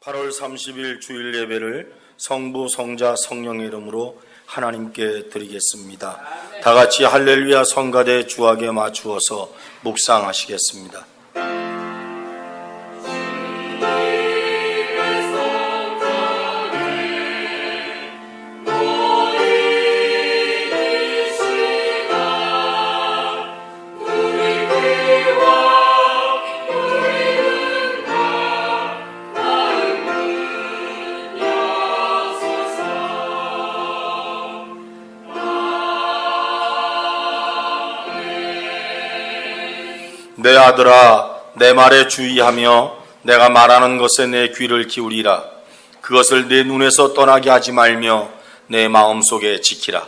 8월 30일 주일 예배를 성부, 성자, 성령의 이름으로 하나님께 드리겠습니다. 다 같이 할렐루야 성가대 주악에 맞추어서 묵상하시겠습니다. 내 아들아, 내 말에 주의하며 내가 말하는 것에 내 귀를 기울이라. 그것을 내 눈에서 떠나게 하지 말며 내 마음속에 지키라.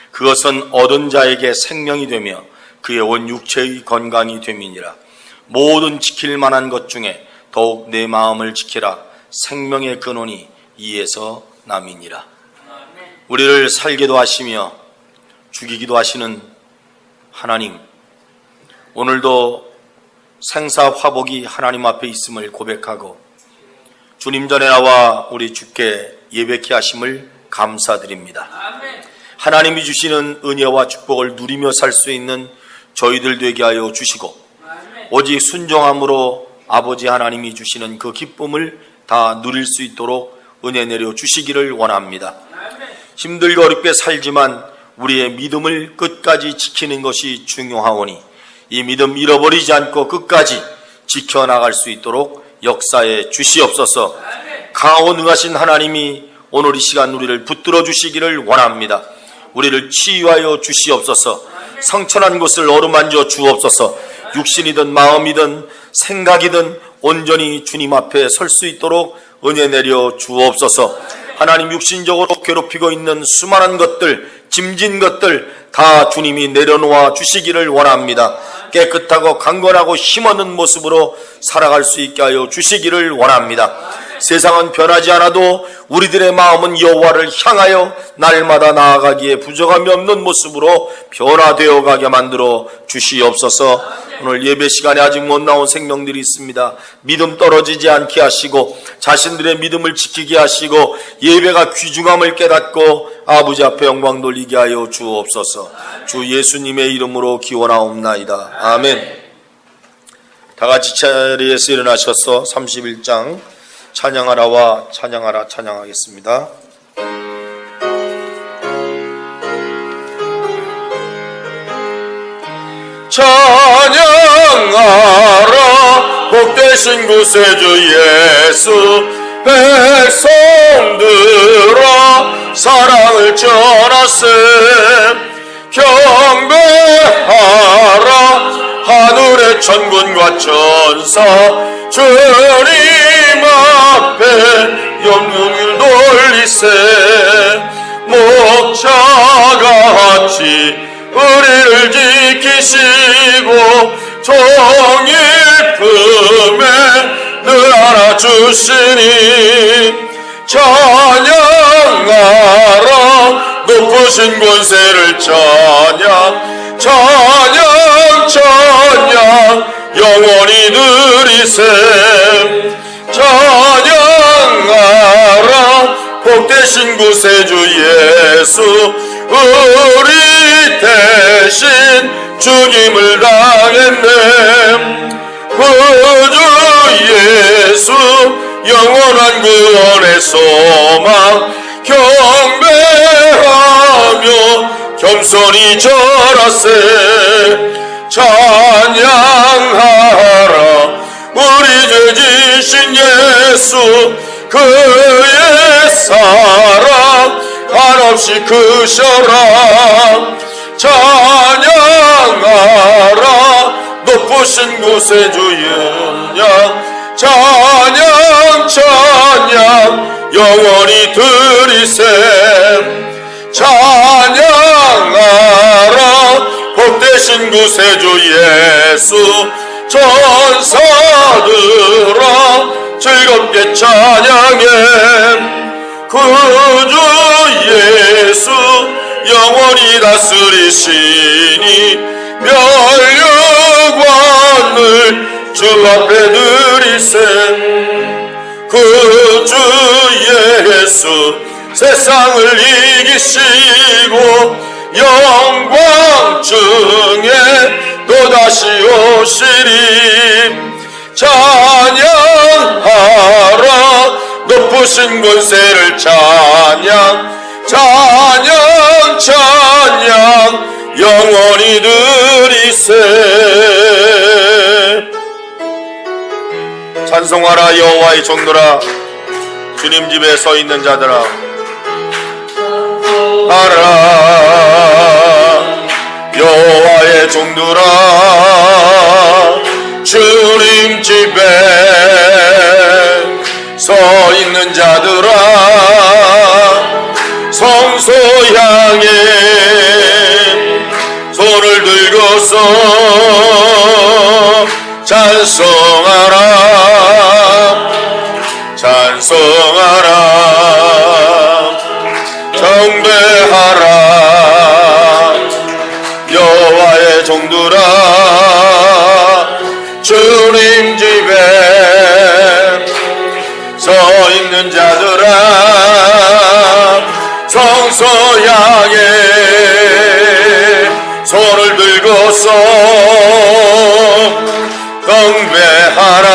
그것은 얻은 자에게 생명이 되며 그의 온 육체의 건강이 됨이니라. 모든 지킬 만한 것 중에 더욱 내 마음을 지키라. 생명의 근원이 이에서 남이니라. 우리를 살게도 하시며 죽이기도 하시는 하나님, 오늘도 생사화복이 하나님 앞에 있음을 고백하고 주님 전에 나와 우리 주께 예배케 하심을 감사드립니다. 하나님이 주시는 은혜와 축복을 누리며 살 수 있는 저희들 되게 하여 주시고 오직 순종함으로 아버지 하나님이 주시는 그 기쁨을 다 누릴 수 있도록 은혜 내려 주시기를 원합니다. 힘들고 어렵게 살지만 우리의 믿음을 끝까지 지키는 것이 중요하오니 이 믿음 잃어버리지 않고 끝까지 지켜나갈 수 있도록 역사에 주시옵소서. 강하고 능하신 하나님이 오늘 이 시간 우리를 붙들어 주시기를 원합니다. 우리를 치유하여 주시옵소서. 성천한 곳을 어루만져 주옵소서. 육신이든 마음이든 생각이든 온전히 주님 앞에 설 수 있도록 은혜 내려 주옵소서. 하나님, 육신적으로 괴롭히고 있는 수많은 것들, 짐진 것들 다 주님이 내려놓아 주시기를 원합니다. 깨끗하고 강건하고 힘없는 모습으로 살아갈 수 있게 하여 주시기를 원합니다. 세상은 변하지 않아도 우리들의 마음은 여호와를 향하여 날마다 나아가기에 부족함이 없는 모습으로 변화되어 가게 만들어 주시옵소서. 오늘 예배 시간에 아직 못 나온 생명들이 있습니다. 믿음 떨어지지 않게 하시고 자신들의 믿음을 지키게 하시고 예배가 귀중함을 깨닫고 아버지 앞에 영광 돌리게 하여 주옵소서. 주 예수님의 이름으로 기원하옵나이다. 아멘. 다 같이 자리에서 일어나셔서 31장 찬양하라와 찬양하라 찬양하겠습니다. 찬양하라 복되신 구세주 예수, 백성들아 사랑을 전하세. 경배하라 하늘의 천군과 천사, 주님 앞에 영광을 돌리세. 목자같이 우리를 지키시고 종일 품에 늘 안아주시니 찬양하라 높으신 권세를 찬양, 찬양 찬양 영원히 누리세. 찬양하라 복되신 구세주 예수, 우리 대신 죽임을 당했네. 구주 예수 영원한 구원의 소망, 경배하며 겸손히 절하세. 찬양하라 우리 주 지신 예수, 그의 사랑 한없이 크셔라. 찬양하라 높으신 구세주 영양, 찬양 찬양 영원히 드리세. 찬양하라 복되신 구세주 예수, 천사들아 즐겁게 찬양해. 구주 예수 영원히 다스리시니 멸류관을 주 앞에 드리세. 구주 예수 세상을 이기시고 영광 중에 또다시 오시리. 찬양하라 높으신 권세를 찬양 찬양 찬양 영원히 드리세. 찬송하라 여호와의 종들아 주님 집에 서 있는 자들아 하라 여호와의 종들아 주님 집에 서 있는 자들아 성소 향해 손을 들고서 찬송하라 찬송하라 경배하라 여호와의 종들아 주님 집에 서 있는 자들아 성소 향해 손을 들고서 경배하라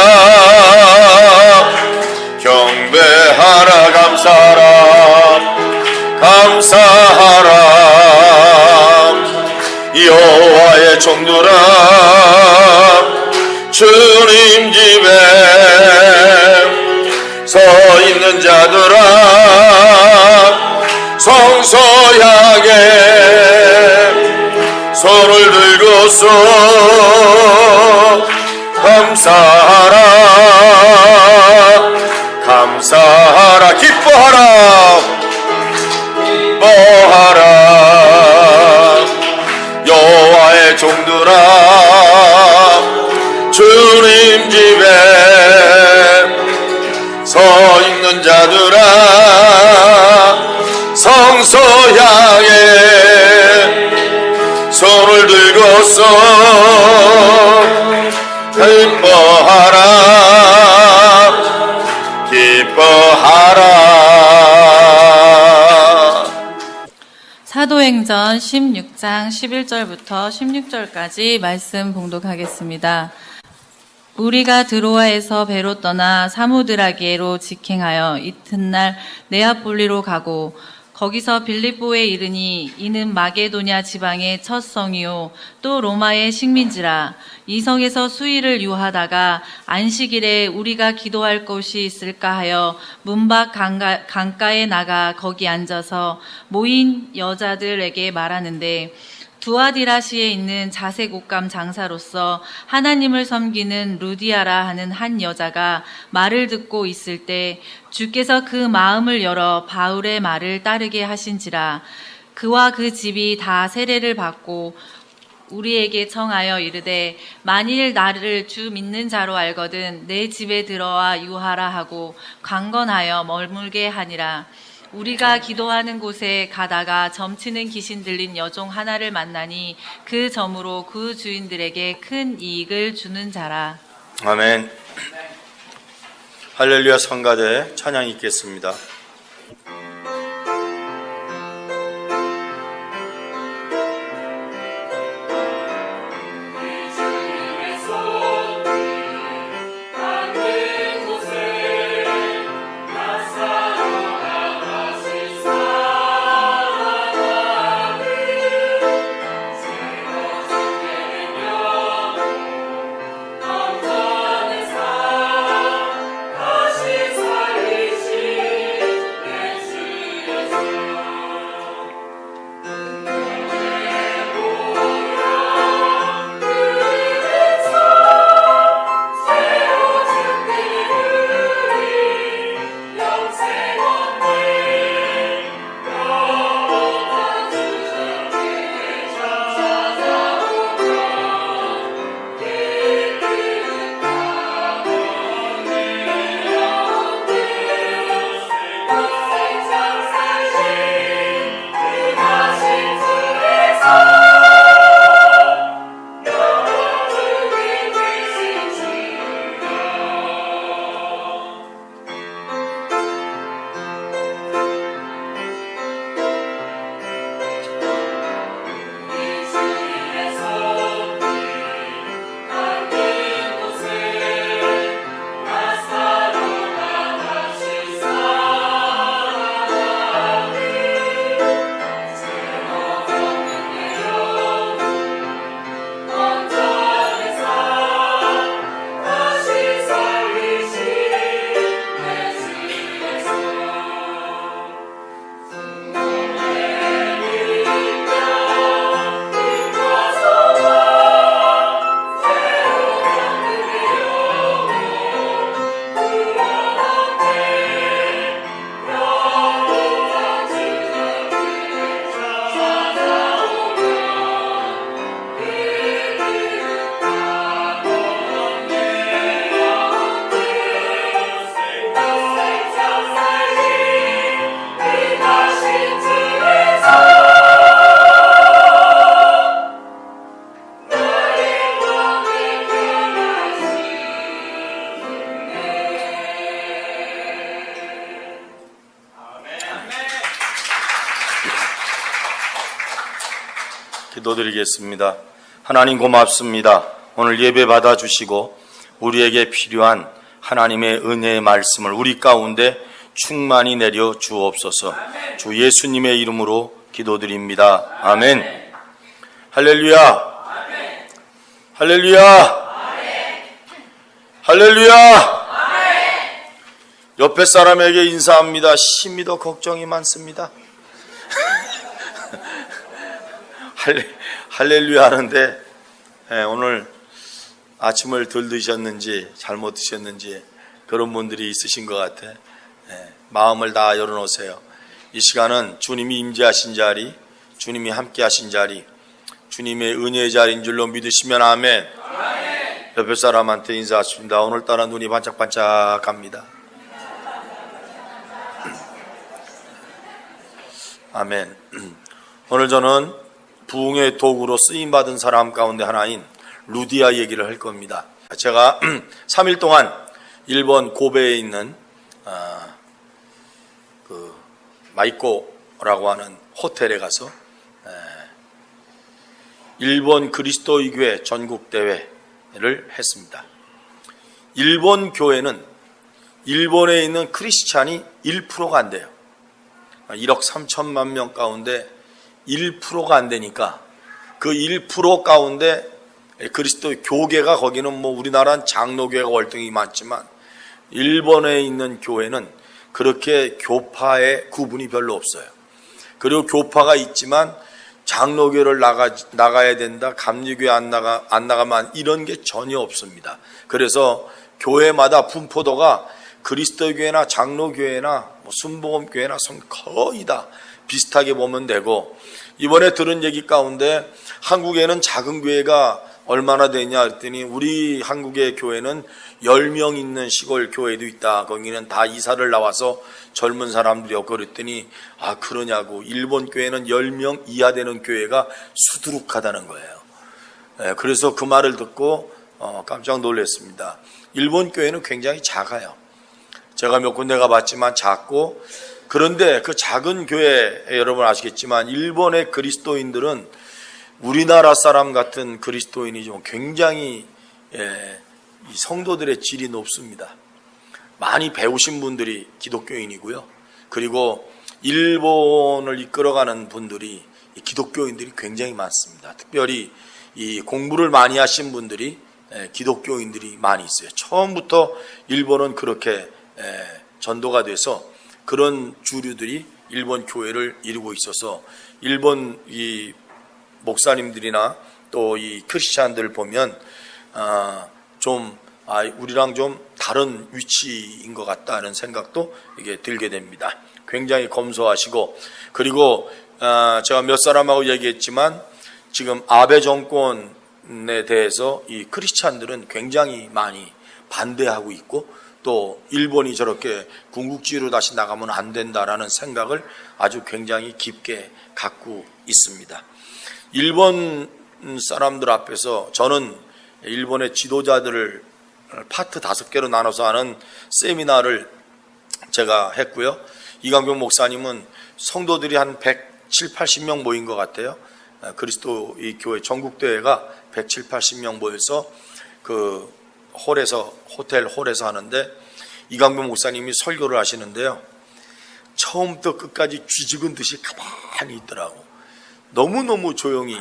경배하라 감사하라 감사하라 여호와의 종들아 주님 집에 서 있는 자들아 성소 향해 손을 들고서 감사하라 감사하라 기뻐하라 기뻐하라 여호와의 종들아 주님 집에 서 있는 자들아 성소 향해 손을 들고서 기뻐하라 기뻐하라. 사도행전 16장 11절부터 16절까지 말씀 봉독하겠습니다. 우리가 드로아에서 배로 떠나 사무드라게로 직행하여 이튿날 네아폴리로 가고 거기서 빌립보에 이르니 이는 마게도냐 지방의 첫 성이요 또 로마의 식민지라. 이 성에서 수일을 유하다가 안식일에 우리가 기도할 곳이 있을까 하여 문밖 강가에 나가 거기 앉아서 모인 여자들에게 말하는데 두아디라시에 있는 자색 옷감 장사로서 하나님을 섬기는 루디아라 하는 한 여자가 말을 듣고 있을 때 주께서 그 마음을 열어 바울의 말을 따르게 하신지라. 그와 그 집이 다 세례를 받고 우리에게 청하여 이르되 만일 나를 주 믿는 자로 알거든 내 집에 들어와 유하라 하고 강건하여 머물게 하니라. 우리가 기도하는 곳에 가다가 점치는 귀신 들린 여종 하나를 만나니 그 점으로 그 주인들에게 큰 이익을 주는 자라. 아멘. 할렐루야. 성가대 찬양 있겠습니다. 기도드리겠습니다. 하나님 고맙습니다. 오늘 예배 받아주시고 우리에게 필요한 하나님의 은혜의 말씀을 우리 가운데 충만히 내려 주옵소서. 주 예수님의 이름으로 기도드립니다. 아멘. 할렐루야. 할렐루야. 할렐루야. 옆에 사람에게 인사합니다. 심히 더 걱정이 많습니다. 할렐루야 하는데 오늘 아침을 덜 드셨는지 잘못 드셨는지 그런 분들이 있으신 것 같아. 마음을 다 열어놓으세요. 이 시간은 주님이 임재하신 자리, 주님이 함께 하신 자리, 주님의 은혜의 자리인 줄로 믿으시면 아멘. 옆에 사람한테 인사하십니다. 오늘따라 눈이 반짝반짝합니다. 아멘. 오늘 저는 부흥의 도구로 쓰임받은 사람 가운데 하나인 루디아 얘기를 할 겁니다. 제가 3일 동안 일본 고베에 있는 마이코라고 하는 호텔에 가서 일본 그리스도의 교회 전국대회를 했습니다. 일본 교회는 일본에 있는 크리스찬이 1%가 안 돼요. 1억 3천만 명 가운데 1%가 안 되니까 그 1% 가운데 그리스도 교계가 거기는 뭐 우리나라는 장로교회가 월등히 많지만 일본에 있는 교회는 그렇게 교파의 구분이 별로 없어요. 그리고 교파가 있지만 장로교를 나가야 된다, 감리교회 안 나가면 이런 게 전혀 없습니다. 그래서 교회마다 분포도가 그리스도교회나 장로교회나 순복음교회나 거의 다 비슷하게 보면 되고, 이번에 들은 얘기 가운데 한국에는 작은 교회가 얼마나 되냐 했더니 우리 한국의 교회는 10명 있는 시골 교회도 있다. 거기는 다 이사를 나와서 젊은 사람들이었고 그랬더니 아 그러냐고. 일본 교회는 10명 이하 되는 교회가 수두룩하다는 거예요. 그래서 그 말을 듣고 깜짝 놀랐습니다. 일본 교회는 굉장히 작아요. 제가 몇 군데 가봤지만 작고, 그런데 그 작은 교회 여러분 아시겠지만 일본의 그리스도인들은 우리나라 사람 같은 그리스도인이 좀 굉장히 이 성도들의 질이 높습니다. 많이 배우신 분들이 기독교인이고요. 그리고 일본을 이끌어가는 분들이 기독교인들이 굉장히 많습니다. 특별히 이 공부를 많이 하신 분들이 기독교인들이 많이 있어요. 처음부터 일본은 그렇게 전도가 돼서 그런 주류들이 일본 교회를 이루고 있어서 일본 이 목사님들이나 또 이 크리스찬들 보면 우리랑 좀 다른 위치인 것 같다는 생각도 이게 들게 됩니다. 굉장히 검소하시고, 그리고 제가 몇 사람하고 얘기했지만 지금 아베 정권에 대해서 이 크리스찬들은 굉장히 많이 반대하고 있고, 또 일본이 저렇게 군국주의로 다시 나가면 안 된다라는 생각을 아주 굉장히 깊게 갖고 있습니다. 일본 사람들 앞에서 저는 일본의 지도자들을 파트 5개로 나눠서 하는 세미나를 제가 했고요. 이강병 목사님은 성도들이 한 170, 80명 모인 것 같아요. 그리스도 이 교회 전국대회가 170, 80명 모여서 그 호텔 홀에서 하는데 이강병 목사님이 설교를 하시는데요. 처음부터 끝까지 쥐죽은 듯이 가만히 있더라고. 너무너무 조용히.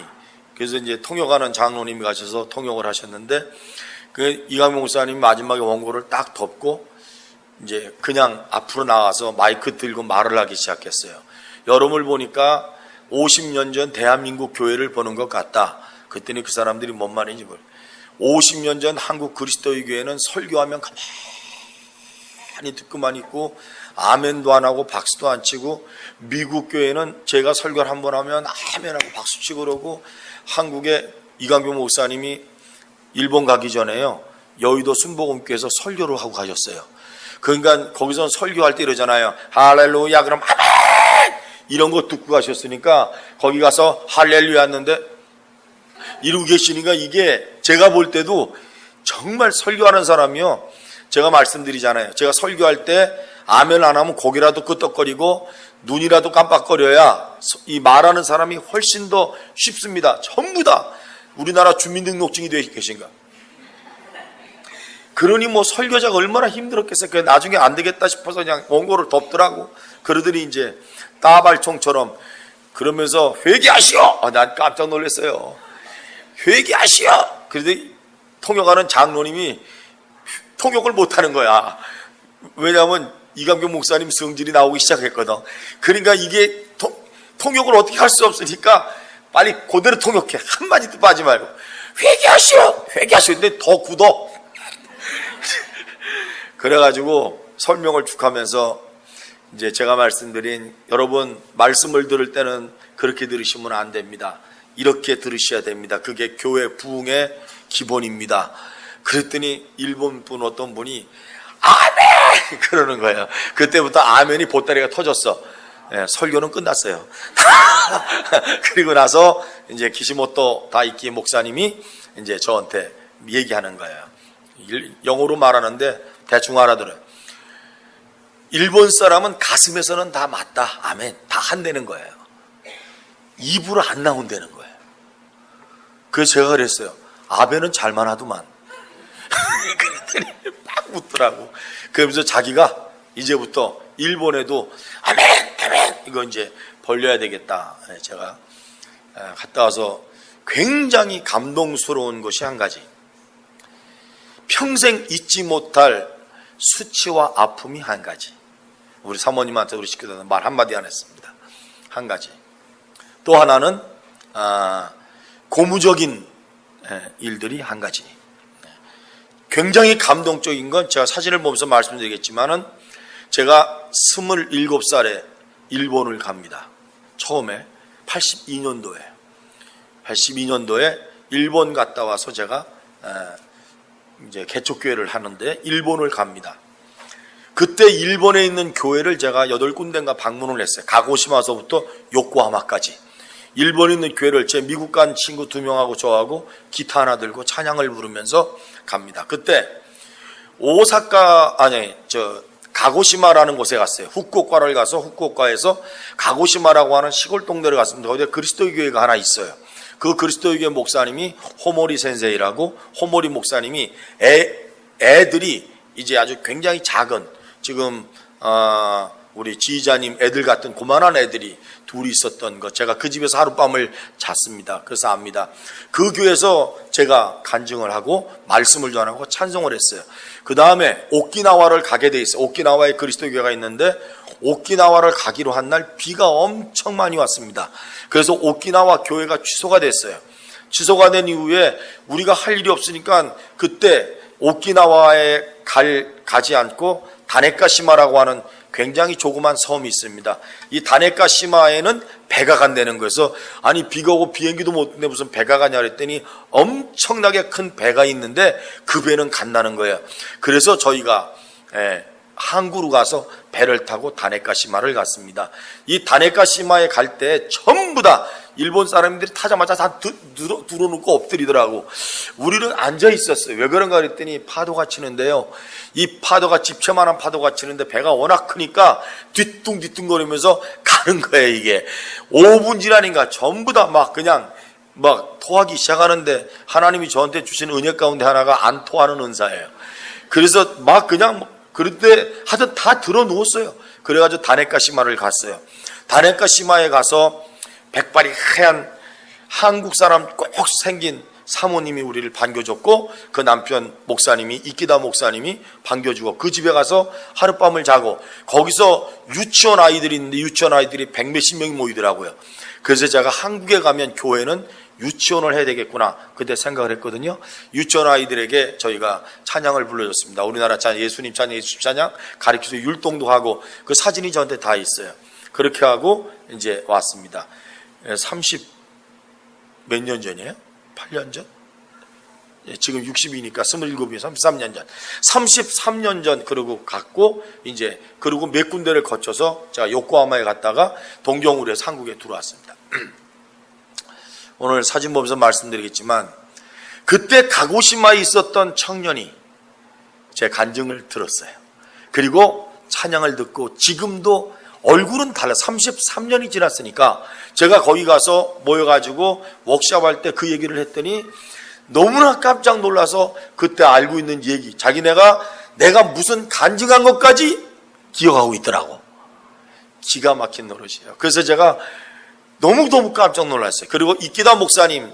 그래서 이제 통역하는 장로님이 가셔서 통역을 하셨는데 그 이강병 목사님이 마지막에 원고를 딱 덮고 이제 그냥 앞으로 나와서 마이크 들고 말을 하기 시작했어요. 여러분을 보니까 50년 전 대한민국 교회를 보는 것 같다. 그랬더니 그 사람들이 뭔 말인지 모르. 50년 전 한국 그리스도의 교회는 설교하면 가만히 듣고만 있고 아멘도 안 하고 박수도 안 치고, 미국 교회는 제가 설교를 한번 하면 아멘하고 박수치고 그러고, 한국의 이강병 목사님이 일본 가기 전에요 여의도 순복음교회에서 설교를 하고 가셨어요. 그러니까 거기서 설교할 때 이러잖아요. 할렐루야 그럼 아멘 이런 거 듣고 가셨으니까 거기 가서 할렐루야 했는데 이러고 계시니까 이게 제가 볼 때도 정말 설교하는 사람이요, 제가 말씀드리잖아요. 제가 설교할 때 아멘 안 하면 고개라도 끄덕거리고 눈이라도 깜빡거려야 이 말하는 사람이 훨씬 더 쉽습니다. 전부 다 우리나라 주민등록증이 되어 계신가. 그러니 뭐 설교자가 얼마나 힘들었겠어요. 그 나중에 안 되겠다 싶어서 그냥 원고를 덮더라고. 그러더니 이제 따발총처럼 그러면서 회개하시오. 난 깜짝 놀랐어요. 회개하시오. 그러더니 통역하는 장로님이 통역을 못하는 거야. 왜냐하면 이감경 목사님 성질이 나오기 시작했거든. 그러니까 이게 통역을 어떻게 할 수 없으니까 빨리 그대로 통역해. 한마디도 빠지 말고 회개하시오. 회개하시오. 근데 더 굳어. 그래가지고 설명을 쭉 하면서 이제 제가 말씀드린, 여러분 말씀을 들을 때는 그렇게 들으시면 안 됩니다. 이렇게 들으셔야 됩니다. 그게 교회 부흥의 기본입니다. 그랬더니 일본 분 어떤 분이 아멘! 그러는 거예요. 그때부터 아멘이 보따리가 터졌어. 예, 설교는 끝났어요. 그리고 나서 이제 기시모토 다이키 목사님이 이제 저한테 얘기하는 거예요. 영어로 말하는데 대충 알아들어요. 일본 사람은 가슴에서는 다 맞다. 아멘. 다 한다는 거예요. 입으로 안 나온다는 거예요. 그래서 제가 그랬어요. 아멘은 잘만 하더만. 그랬더니 막 웃더라고. 그러면서 자기가 이제부터 일본에도 아멘, 아멘 이거 이제 벌려야 되겠다. 제가 갔다 와서 굉장히 감동스러운 것이 한 가지. 평생 잊지 못할 수치와 아픔이 한 가지. 우리 사모님한테 우리 식구들은 말 한마디 안 했습니다. 한 가지. 또 하나는 고무적인 일들이 한 가지. 굉장히 감동적인 건 제가 사진을 보면서 말씀드리겠지만은 제가 27살에 일본을 갑니다. 처음에 82년도에 일본 갔다 와서 제가 이제 개척교회를 하는데 일본을 갑니다. 그때 일본에 있는 교회를 제가 8군데인가 방문을 했어요. 가고시마서부터 요코하마까지. 일본에 있는 교회를 제 미국 간 친구 2명하고 저하고 기타 하나 들고 찬양을 부르면서 갑니다. 그때 가고시마라는 곳에 갔어요. 후쿠오카를 가서 후쿠오카에서 가고시마라고 하는 시골 동네를 갔습니다. 거기에 그리스도의 교회가 하나 있어요. 그 그리스도의 교회 목사님이 호모리 센세이라고, 호모리 목사님이 애들이 이제 아주 굉장히 작은, 지금 우리 지휘자님 애들 같은 고만한 애들이 둘이 있었던 것, 제가 그 집에서 하룻밤을 잤습니다. 그래서 압니다. 그 교회에서 제가 간증을 하고 말씀을 전하고 찬송을 했어요. 그 다음에 오키나와를 가게 돼 있어요. 오키나와에 그리스도 교회가 있는데 오키나와를 가기로 한 날 비가 엄청 많이 왔습니다. 그래서 오키나와 교회가 취소가 됐어요. 취소가 된 이후에 우리가 할 일이 없으니까 그때 오키나와에 가지 않고 다네카시마라고 하는 굉장히 조그만 섬이 있습니다. 이 다네카시마에는 배가 간다는 거여서, 아니 비가 오고 비행기도 못 타는데 무슨 배가 가냐 그랬더니 엄청나게 큰 배가 있는데 그 배는 간다는 거예요. 그래서 저희가 항구로 가서 배를 타고 다네카시마를 갔습니다. 이 다네카시마에 갈 때 전부 다 일본 사람들이 타자마자 다 들어놓고 엎드리더라고. 우리는 앉아 있었어요. 왜 그런가 그랬더니 파도가 치는데요. 이 파도가 집채만한 파도가 치는데 배가 워낙 크니까 뒤뚱뒤뚱거리면서 가는 거예요. 이게 5분 지나니까 전부 다 그냥 토하기 시작하는데, 하나님이 저한테 주신 은혜 가운데 하나가 안 토하는 은사예요. 그래서 그런데 하여튼 다 들어 누웠어요. 그래가지고 다네카시마를 갔어요. 다네카시마에 가서 백발이 하얀 한국 사람 꼭 생긴 사모님이 우리를 반겨줬고, 그 남편 목사님이, 이키다 목사님이 반겨주고, 그 집에 가서 하룻밤을 자고, 거기서 유치원 아이들이 있는데 유치원 아이들이 100몇십 명이 모이더라고요. 그래서 제가 한국에 가면 교회는 유치원을 해야 되겠구나 그때 생각을 했거든요. 유치원 아이들에게 저희가 찬양을 불러줬습니다. 우리나라 찬양, 예수님 찬양, 예수님 찬양 가르쳐서 율동도 하고, 그 사진이 저한테 다 있어요. 그렇게 하고 이제 왔습니다. 30 몇 년 전이에요? 8년 전? 지금 60이니까 27이면 33년 전. 33년 전 그러고 갔고, 이제 그리고 몇 군데를 거쳐서 제가 요코하마에 갔다가 동경으로 해서 한국에 들어왔습니다. 오늘 사진 보면서 말씀드리겠지만, 그때 가고시마에 있었던 청년이 제 간증을 들었어요. 그리고 찬양을 듣고 지금도 얼굴은 달라. 33년이 지났으니까 제가 거기 가서 모여가지고 워크숍할 때 그 얘기를 했더니 너무나 깜짝 놀라서 그때 알고 있는 얘기, 내가 무슨 간증한 것까지 기억하고 있더라고. 기가 막힌 노릇이에요. 그래서 제가 너무너무 깜짝 놀랐어요. 그리고 이끼다 목사님이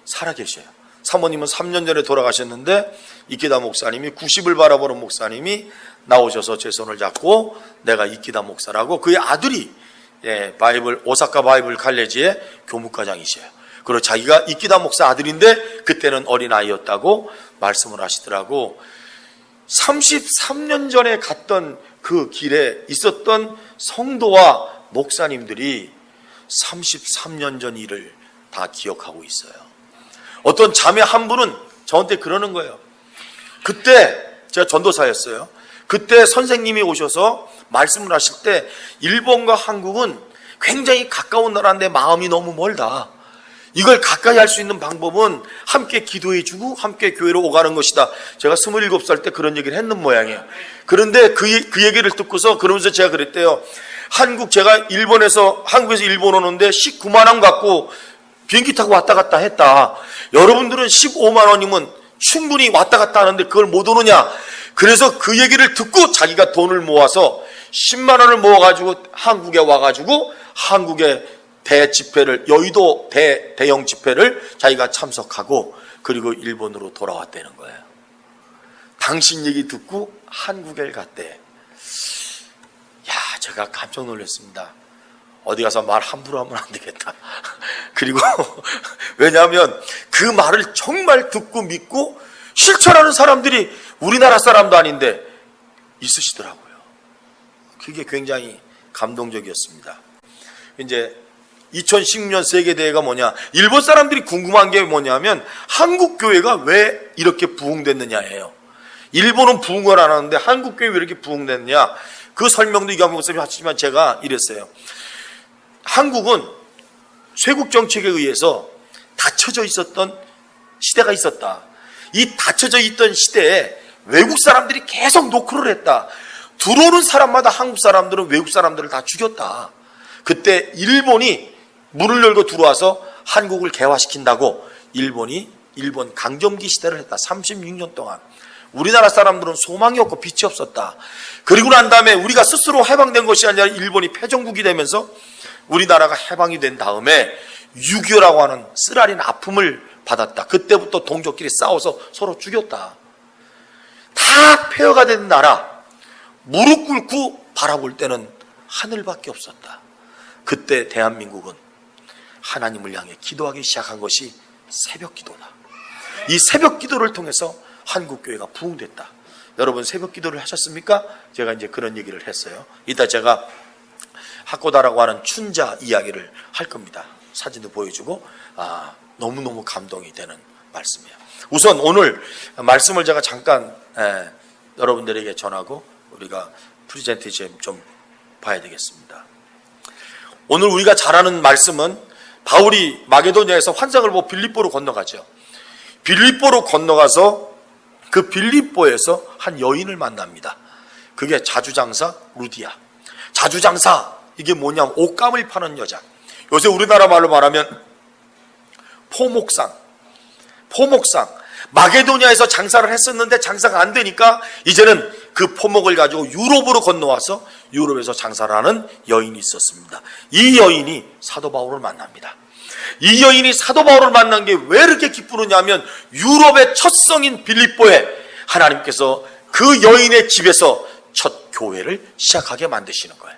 살아계셔요. 사모님은 3년 전에 돌아가셨는데 이끼다 목사님이 90을 바라보는 목사님이 나오셔서 제 손을 잡고 내가 이끼다 목사라고, 그의 아들이 오사카 바이블 칼레지의 교무과장이셔요. 그리고 자기가 이끼다 목사 아들인데 그때는 어린아이였다고 말씀을 하시더라고. 33년 전에 갔던 그 길에 있었던 성도와 목사님들이 33년 전 일을 다 기억하고 있어요. 어떤 자매 한 분은 저한테 그러는 거예요. 그때 제가 전도사였어요. 그때 선생님이 오셔서 말씀을 하실 때 일본과 한국은 굉장히 가까운 나라인데 마음이 너무 멀다. 이걸 가까이 할 수 있는 방법은 함께 기도해주고 함께 교회로 오가는 것이다. 제가 27살 때 그런 얘기를 했는 모양이에요. 그런데 그 얘기를 듣고서 그러면서 제가 그랬대요. 제가 한국에서 일본 오는데 19만 원 갖고 비행기 타고 왔다 갔다 했다. 여러분들은 15만 원이면 충분히 왔다 갔다 하는데 그걸 못 오느냐. 그래서 그 얘기를 듣고 자기가 돈을 모아서 10만 원을 모아가지고 한국에 와가지고 한국의 대집회를, 여의도 대형 집회를 자기가 참석하고 그리고 일본으로 돌아왔다는 거예요. 당신 얘기 듣고 한국에 갔대. 제가 깜짝 놀랐습니다. 어디 가서 말 함부로 하면 안 되겠다. 그리고 왜냐하면 그 말을 정말 듣고 믿고 실천하는 사람들이 우리나라 사람도 아닌데 있으시더라고요. 그게 굉장히 감동적이었습니다. 이제 2016년 세계대회가 뭐냐, 일본 사람들이 궁금한 게 뭐냐면 한국 교회가 왜 이렇게 부흥됐느냐예요. 일본은 부흥을 안 하는데 한국 교회 왜 이렇게 부흥됐느냐, 그 설명도 이강훈 목사님이 하시지만 제가 이랬어요. 한국은 쇄국 정책에 의해서 닫혀져 있었던 시대가 있었다. 이 닫혀져 있던 시대에 외국 사람들이 계속 노크를 했다. 들어오는 사람마다 한국 사람들은 외국 사람들을 다 죽였다. 그때 일본이 문을 열고 들어와서 한국을 개화시킨다고 일본 강점기 시대를 했다. 36년 동안. 우리나라 사람들은 소망이 없고 빛이 없었다. 그리고 난 다음에 우리가 스스로 해방된 것이 아니라 일본이 패전국이 되면서 우리나라가 해방이 된 다음에 6.25라고 하는 쓰라린 아픔을 받았다. 그때부터 동족끼리 싸워서 서로 죽였다. 다 폐허가 된 나라, 무릎 꿇고 바라볼 때는 하늘밖에 없었다. 그때 대한민국은 하나님을 향해 기도하기 시작한 것이 새벽 기도다. 이 새벽 기도를 통해서 한국교회가 부흥됐다. 여러분 새벽 기도를 하셨습니까? 제가 이제 그런 얘기를 했어요. 이따 제가 하코다라고 하는 춘자 이야기를 할 겁니다. 사진도 보여주고 너무너무 감동이 되는 말씀이에요. 우선 오늘 말씀을 제가 잠깐 여러분들에게 전하고 우리가 프리젠테이션 좀 봐야 되겠습니다. 오늘 우리가 잘 아는 말씀은 바울이 마게도냐에서 환상을 보고 빌립보로 건너가죠. 빌립보로 건너가서 그 빌립보에서 한 여인을 만납니다. 그게 자주장사 루디아. 자주장사, 이게 뭐냐면 옷감을 파는 여자. 요새 우리나라 말로 말하면 포목상. 마게도냐에서 장사를 했었는데 장사가 안 되니까 이제는 그 포목을 가지고 유럽으로 건너와서 유럽에서 장사를 하는 여인이 있었습니다. 이 여인이 사도 바울을 만납니다. 이 여인이 사도 바울을 만난 게 왜 이렇게 기쁘느냐 하면 유럽의 첫 성인 빌립보에 하나님께서 그 여인의 집에서 첫 교회를 시작하게 만드시는 거예요.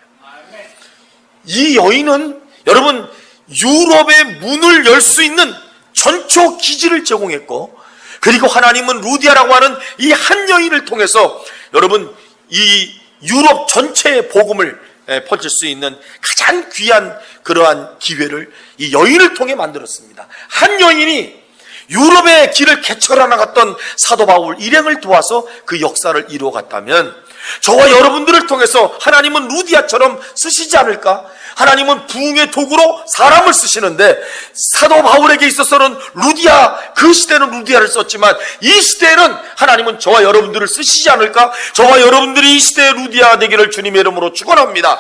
이 여인은 여러분 유럽의 문을 열 수 있는 전초 기지를 제공했고, 그리고 하나님은 루디아라고 하는 이 한 여인을 통해서 여러분 이 유럽 전체의 복음을 퍼질 수 있는 가장 귀한 그러한 기회를 이 여인을 통해 만들었습니다. 한 여인이 유럽의 길을 개척해 나갔던 사도 바울 일행을 도와서 그 역사를 이루어갔다면 저와 여러분들을 통해서 하나님은 루디아처럼 쓰시지 않을까? 하나님은 부흥의 도구로 사람을 쓰시는데 사도 바울에게 있어서는 루디아, 그 시대는 루디아를 썼지만 이 시대에는 하나님은 저와 여러분들을 쓰시지 않을까? 저와 여러분들이 이 시대의 루디아가 되기를 주님의 이름으로 축원합니다.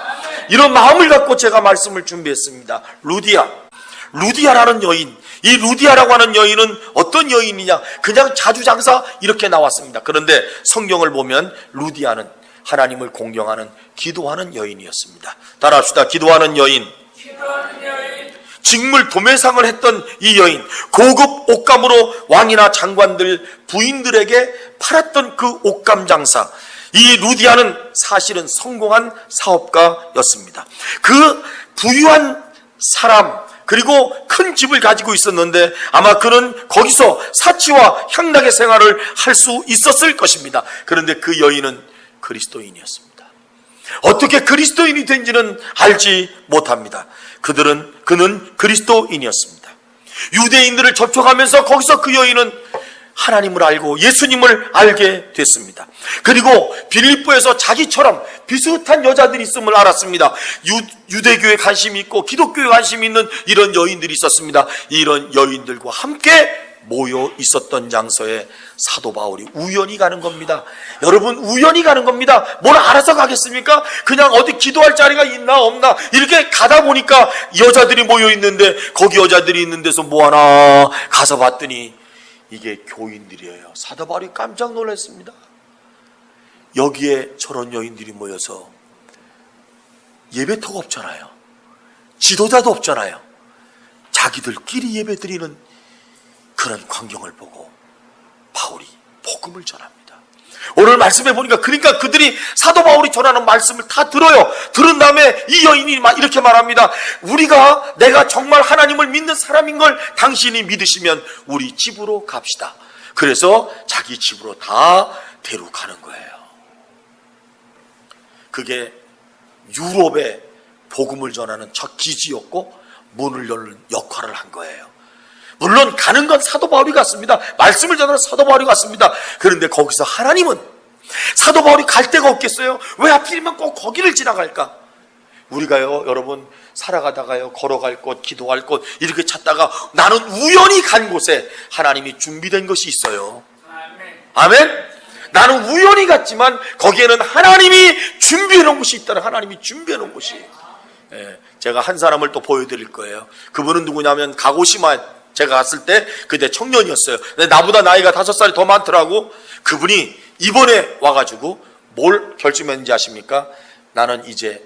이런 마음을 갖고 제가 말씀을 준비했습니다. 루디아라는 여인, 이 루디아라고 하는 여인은 어떤 여인이냐? 그냥 자주장사 이렇게 나왔습니다. 그런데 성경을 보면 루디아는 하나님을 공경하는 기도하는 여인이었습니다. 따라합시다. 기도하는 여인. 직물 도매상을 했던 이 여인, 고급 옷감으로 왕이나 장관들, 부인들에게 팔았던 그 옷감 장사. 이 루디아는 사실은 성공한 사업가였습니다. 그 부유한 사람, 그리고 큰 집을 가지고 있었는데 아마 그는 거기서 사치와 향락의 생활을 할 수 있었을 것입니다. 그런데 그 여인은 그리스도인이었습니다. 어떻게 그리스도인이 된지는 알지 못합니다. 그는 그리스도인이었습니다. 유대인들을 접촉하면서 거기서 그 여인은 하나님을 알고 예수님을 알게 됐습니다. 그리고 빌립보에서 자기처럼 비슷한 여자들이 있음을 알았습니다. 유대교에 관심이 있고 기독교에 관심이 있는 이런 여인들이 있었습니다. 이런 여인들과 함께 모여 있었던 장소에 사도 바울이 우연히 가는 겁니다. 여러분, 우연히 가는 겁니다. 뭘 알아서 가겠습니까? 그냥 어디 기도할 자리가 있나 없나 이렇게 가다 보니까 여자들이 모여 있는데 거기 여자들이 있는 데서 뭐 하나 가서 봤더니 이게 교인들이에요. 사도 바울이 깜짝 놀랐습니다. 여기에 저런 여인들이 모여서 예배터가 없잖아요. 지도자도 없잖아요. 자기들끼리 예배드리는 그런 광경을 보고 바울이 복음을 전합니다. 오늘 말씀해 보니까 그러니까 그들이 사도 바울이 전하는 말씀을 다 들어요. 들은 다음에 이 여인이 이렇게 말합니다. 내가 정말 하나님을 믿는 사람인 걸 당신이 믿으시면 우리 집으로 갑시다. 그래서 자기 집으로 다 데려가는 거예요. 그게 유럽에 복음을 전하는 첫 기지였고 문을 열는 역할을 한 거예요. 물론 가는 건 사도 바울이 갔습니다. 말씀을 전하는 사도 바울이 갔습니다. 그런데 거기서 하나님은 사도 바울이 갈 데가 없겠어요? 왜 하필이면 꼭 거기를 지나갈까? 우리가요, 여러분, 살아가다가요, 걸어갈 곳, 기도할 곳 이렇게 찾다가 나는 우연히 간 곳에 하나님이 준비된 것이 있어요. 아멘? 나는 우연히 갔지만 거기에는 하나님이 준비해 놓은 곳이 있다는, 하나님이 준비해 놓은 곳이. 제가 한 사람을 또 보여드릴 거예요. 그분은 누구냐면 가고시마, 제가 갔을 때 그때 청년이었어요. 근데 나보다 나이가 5살이 더 많더라고. 그분이 이번에 와가지고 뭘 결심했는지 아십니까? 나는 이제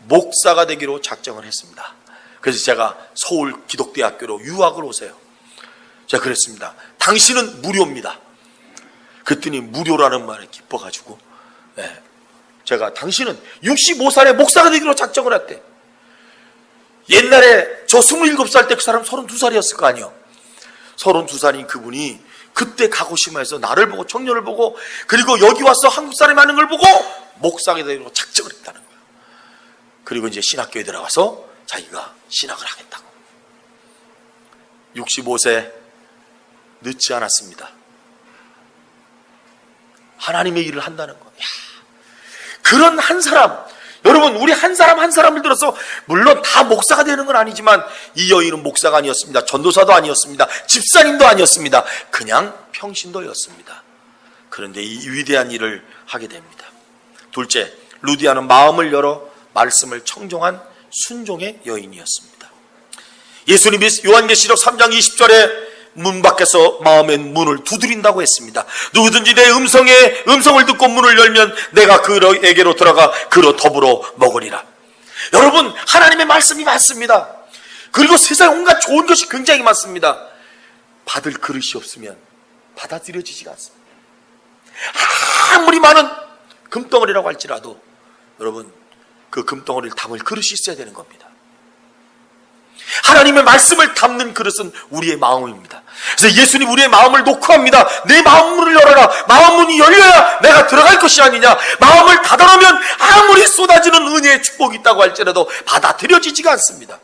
목사가 되기로 작정을 했습니다. 그래서 제가 서울 기독대학교로 유학을 오세요. 제가 그랬습니다. 당신은 무료입니다. 그랬더니 무료라는 말에 기뻐가지고 제가 당신은 65살에 목사가 되기로 작정을 했대. 옛날에 저 27살 때 그 사람 32살이었을 거 아니에요. 32살인 그분이 그때 가고시마에서 나를 보고, 청년을 보고, 그리고 여기 와서 한국 사람이 하는 걸 보고 목사가 되기로 작정을 했다는 거예요. 그리고 이제 신학교에 들어가서 자기가 신학을 하겠다고. 65세 늦지 않았습니다. 하나님의 일을 한다는 거예요. 그런 한 사람, 여러분, 우리 한 사람 한 사람을 들어서 물론 다 목사가 되는 건 아니지만 이 여인은 목사가 아니었습니다. 전도사도 아니었습니다. 집사님도 아니었습니다. 그냥 평신도였습니다. 그런데 이 위대한 일을 하게 됩니다. 둘째, 루디아는 마음을 열어 말씀을 청종한 순종의 여인이었습니다. 예수님이 요한계시록 3장 20절에 문 밖에서 마음의 문을 두드린다고 했습니다. 누구든지 내 음성을 듣고 문을 열면 내가 그에게로 들어가 그로 더불어 먹으리라. 여러분, 하나님의 말씀이 많습니다. 그리고 세상에 온갖 좋은 것이 굉장히 많습니다. 받을 그릇이 없으면 받아들여지지가 않습니다. 아무리 많은 금덩어리라고 할지라도 여러분, 그 금덩어리를 담을 그릇이 있어야 되는 겁니다. 하나님의 말씀을 담는 그릇은 우리의 마음입니다. 그래서 예수님 우리의 마음을 녹화합니다. 내 마음 문을 열어라. 마음 문이 열려야 내가 들어갈 것이 아니냐. 마음을 닫아놓으면 아무리 쏟아지는 은혜의 축복이 있다고 할지라도 받아들여지지가 않습니다.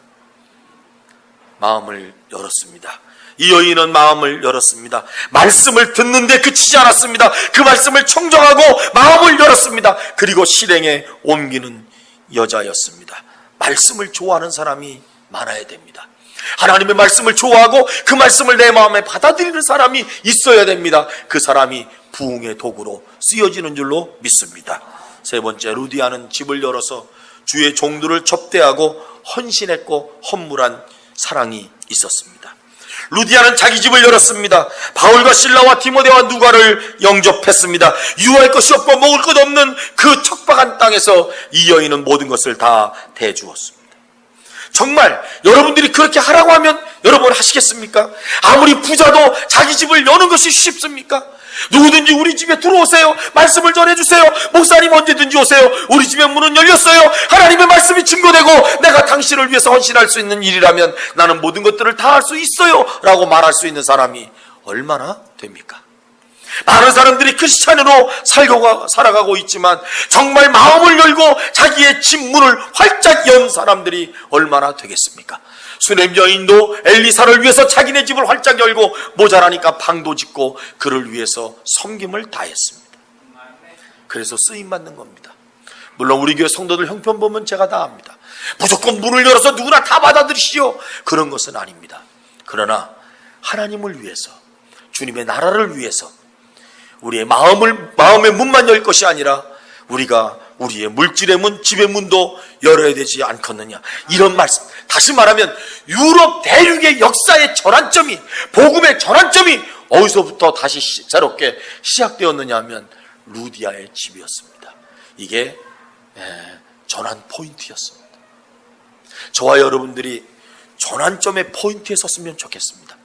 마음을 열었습니다. 이 여인은 마음을 열었습니다. 말씀을 듣는데 그치지 않았습니다. 그 말씀을 청정하고 마음을 열었습니다. 그리고 실행에 옮기는 여자였습니다. 말씀을 좋아하는 사람이 많아야 됩니다. 하나님의 말씀을 좋아하고 그 말씀을 내 마음에 받아들이는 사람이 있어야 됩니다. 그 사람이 부흥의 도구로 쓰여지는 줄로 믿습니다. 세 번째, 루디아는 집을 열어서 주의 종들을 접대하고 헌신했고 헌물한 사랑이 있었습니다. 루디아는 자기 집을 열었습니다. 바울과 실라와 디모데와 누가를 영접했습니다. 유할 것이 없고 먹을 것 없는 그 척박한 땅에서 이 여인은 모든 것을 다 대주었습니다. 정말 여러분들이 그렇게 하라고 하면 여러분 하시겠습니까? 아무리 부자도 자기 집을 여는 것이 쉽습니까? 누구든지 우리 집에 들어오세요. 말씀을 전해주세요. 목사님 언제든지 오세요. 우리 집의 문은 열렸어요. 하나님의 말씀이 증거되고 내가 당신을 위해서 헌신할 수 있는 일이라면 나는 모든 것들을 다 할 수 있어요 라고 말할 수 있는 사람이 얼마나 됩니까? 많은 사람들이 크리스찬으로 살아가고 있지만 정말 마음을 열고 자기의 집 문을 활짝 연 사람들이 얼마나 되겠습니까? 수넴 여인도 엘리사를 위해서 자기네 집을 활짝 열고 모자라니까 방도 짓고 그를 위해서 섬김을 다했습니다. 그래서 쓰임받는 겁니다. 물론 우리 교회 성도들 형편 보면 제가 다 압니다. 무조건 문을 열어서 누구나 다 받아들이시오, 그런 것은 아닙니다. 그러나 하나님을 위해서, 주님의 나라를 위해서 우리의 마음의 문만 열 것이 아니라 우리가 우리의 물질의 문, 집의 문도 열어야 되지 않겠느냐, 이런 말씀. 다시 말하면 유럽 대륙의 역사의 전환점이, 복음의 전환점이 어디서부터 다시 새롭게 시작되었느냐 하면 루디아의 집이었습니다. 이게 전환 포인트였습니다. 저와 여러분들이 전환점의 포인트에 섰으면 좋겠습니다.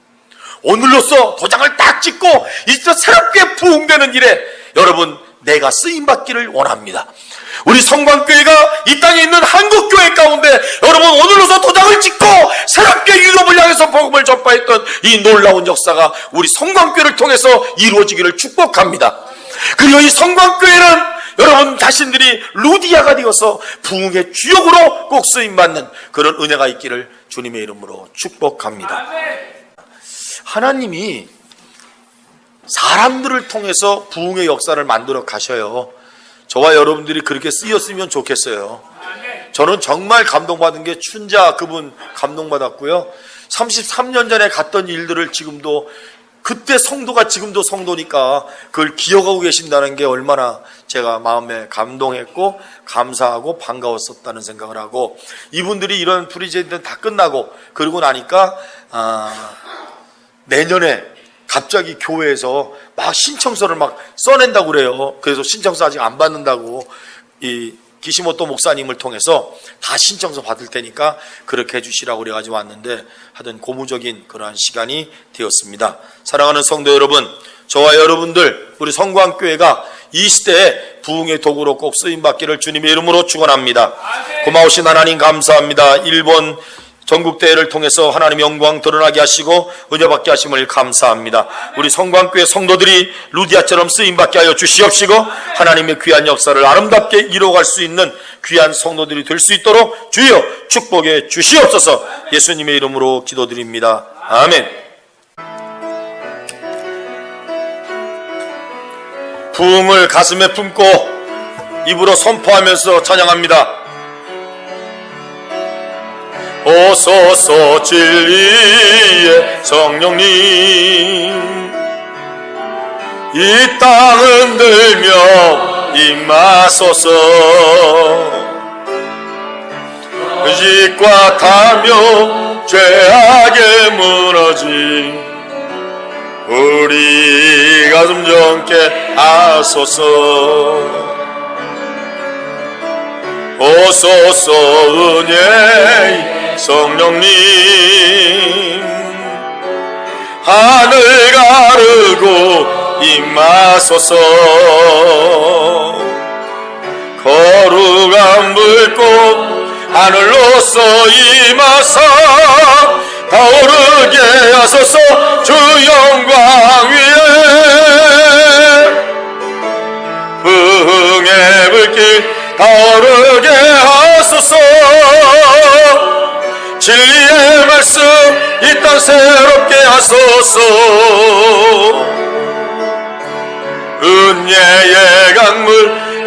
오늘로써 도장을 딱 찍고 이제 새롭게 부흥되는 일에 여러분 내가 쓰임받기를 원합니다. 우리 성광교회가 이 땅에 있는 한국교회 가운데 여러분 오늘로써 도장을 찍고 새롭게 유럽을 향해서 복음을 전파했던 이 놀라운 역사가 우리 성광교회를 통해서 이루어지기를 축복합니다. 그리고 이 성광교회는 여러분 자신들이 루디아가 되어서 부흥의 주역으로 꼭 쓰임받는 그런 은혜가 있기를 주님의 이름으로 축복합니다. 하나님이 사람들을 통해서 부흥의 역사를 만들어 가셔요. 저와 여러분들이 그렇게 쓰였으면 좋겠어요. 저는 정말 감동받은 게 춘자 그분 감동받았고요. 33년 전에 갔던 일들을 지금도, 그때 성도가 지금도 성도니까 그걸 기억하고 계신다는 게 얼마나 제가 마음에 감동했고 감사하고 반가웠었다는 생각을 하고, 이분들이 이런 프리젠트는 다 끝나고 그러고 나니까 내년에 갑자기 교회에서 막 신청서를 막 써낸다고 그래요. 그래서 신청서 아직 안 받는다고 이 기시모토 목사님을 통해서 다 신청서 받을 테니까 그렇게 해주시라고 그래가지고 왔는데, 하여튼 고무적인 그러한 시간이 되었습니다. 사랑하는 성도 여러분, 저와 여러분들 우리 성광교회가 이 시대에 부흥의 도구로 꼭 쓰임받기를 주님의 이름으로 축원합니다. 고마우신 하나님 감사합니다. 일본 전국대회를 통해서 하나님의 영광 드러나게 하시고 은혜받게 하심을 감사합니다. 우리 성광교회 성도들이 루디아처럼 쓰임받게 하여 주시옵시고 하나님의 귀한 역사를 아름답게 이루어갈 수 있는 귀한 성도들이 될 수 있도록 주여 축복해 주시옵소서. 예수님의 이름으로 기도드립니다. 아멘. 부흥을 가슴에 품고 입으로 선포하면서 찬양합니다. 오소서 진리의 성령님, 이 땅 흔들며 임하소서. 의식과 탐욕 죄악에 무너진 우리 가슴 정케 하소서. 오소서 은혜의 성령님, 하늘 가르고 임하소서. 거룩한 불꽃 하늘로서 임하사 타오르게 하소서. 주 영광 위에 부흥의 불길 타오르게 하소서. 진리의 말씀 이 땅 새롭게 하소서. 은혜의 강물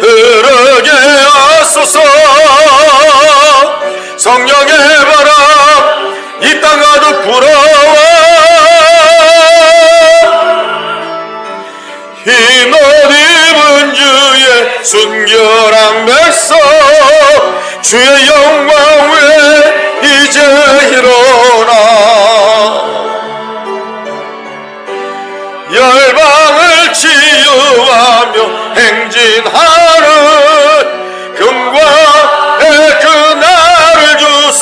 흐르게 하소서. 성령의 바람 이 땅 가득 불어와 흰 옷 입은 주의 순결한 백성 주의 영광 위에 이제 일어나 열방을 치유하며 행진하는 금과 그 날을 주소.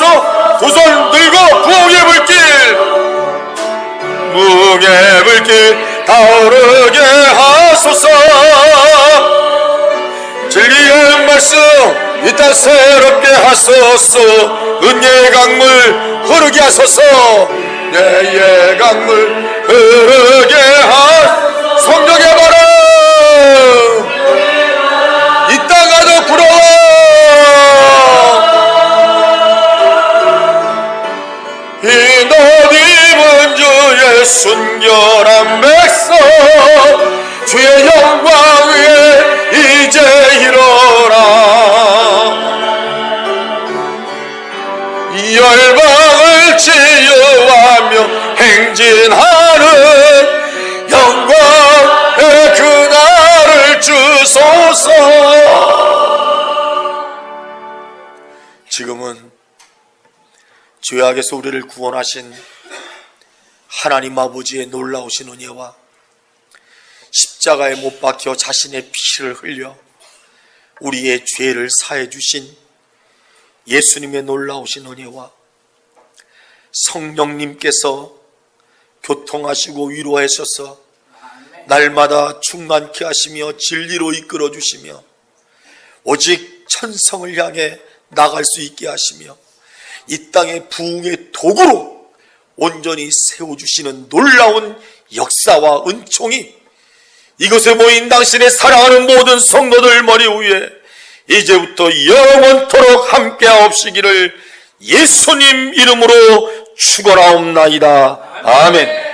두 손 들고 부흥의 불길 무게 불길 타오르게 하소서. 진리의 말씀 이 땅 새롭게 하소서. 은혜의 강물 흐르게 하소서. 은혜의 강물 흐르게 하소서. 성령의 바람 이 땅 가득 불어와 흰 옷 입은 주의 순결한 백성 주의 영광 위에 이제 일어나 열방을 치유하며 행진하는 영광의 그날을 주소서. 지금은 죄악에서 우리를 구원하신 하나님 아버지의 놀라우신 은혜와 십자가에 못 박혀 자신의 피를 흘려 우리의 죄를 사해 주신 예수님의 놀라우신 은혜와 성령님께서 교통하시고 위로하셔서 날마다 충만케 하시며 진리로 이끌어 주시며 오직 천성을 향해 나갈 수 있게 하시며 이 땅의 부흥의 도구로 온전히 세워주시는 놀라운 역사와 은총이 이곳에 모인 당신의 사랑하는 모든 성도들 머리 위에 이제부터 영원토록 함께하옵시기를 예수님 이름으로 축원하옵나이다. 아멘.